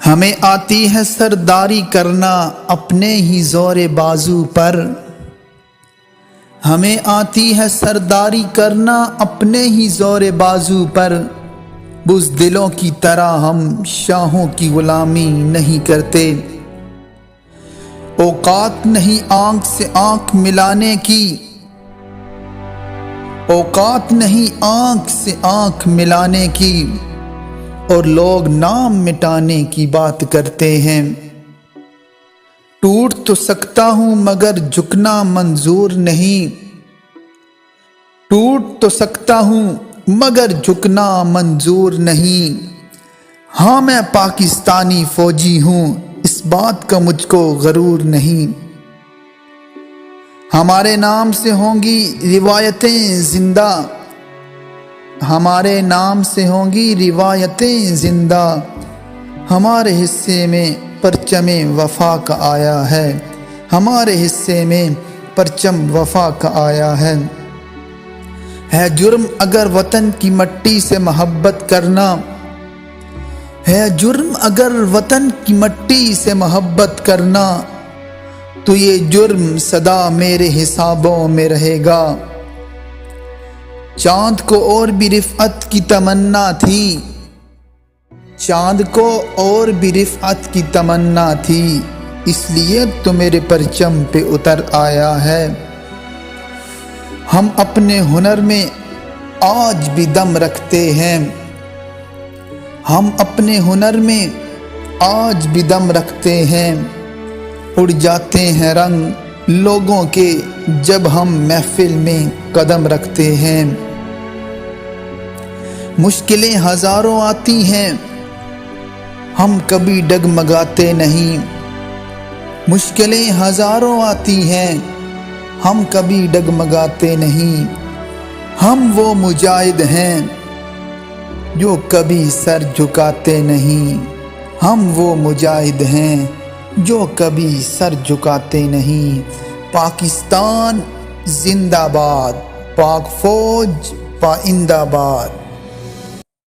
ہمیں آتی ہے سرداری کرنا اپنے ہی زور بازو پر، ہمیں آتی ہے سرداری کرنا اپنے ہی زور بازو پر، بزدلوں کی طرح ہم شاہوں کی غلامی نہیں کرتے۔ اوقات نہیں آنکھ سے آنکھ ملانے کی، اوقات نہیں آنکھ سے آنکھ ملانے کی، اور لوگ نام مٹانے کی بات کرتے ہیں۔ ٹوٹ تو سکتا ہوں مگر جھکنا منظور نہیں، ٹوٹ تو سکتا ہوں مگر جھکنا منظور نہیں۔ ہاں میں پاکستانی فوجی ہوں، اس بات کا مجھ کو غرور نہیں۔ ہمارے نام سے ہوں گی روایتیں زندہ، ہمارے نام سے ہوں گی روایتیں زندہ، ہمارے حصے میں پرچم وفا کا آیا ہے، ہمارے حصے میں پرچم وفا کا آیا ہے۔ ہے جرم اگر وطن کی مٹی سے محبت کرنا، ہے جرم اگر وطن کی مٹی سے محبت کرنا، تو یہ جرم سدا میرے حسابوں میں رہے گا۔ چاند کو اور بھی رفعت کی تمنا تھی، چاند کو اور بھی رفعت کی تمنا تھی، اس لیے تو میرے پرچم پہ اتر آیا ہے۔ ہم اپنے ہنر میں آج بھی دم رکھتے ہیں، ہم اپنے ہنر میں آج بھی دم رکھتے ہیں، اڑ جاتے ہیں رنگ لوگوں کے جب ہم محفل میں قدم رکھتے ہیں۔ مشکلیں ہزاروں آتی ہیں، ہم کبھی ڈگمگاتے نہیں، مشکلیں ہزاروں آتی ہیں، ہم کبھی ڈگمگاتے نہیں۔ ہم وہ مجاہد ہیں جو کبھی سر جھکاتے نہیں، ہم وہ مجاہد ہیں جو کبھی سر جھکاتے نہیں۔ پاکستان زندہ باد، پاک فوج پائندہ باد۔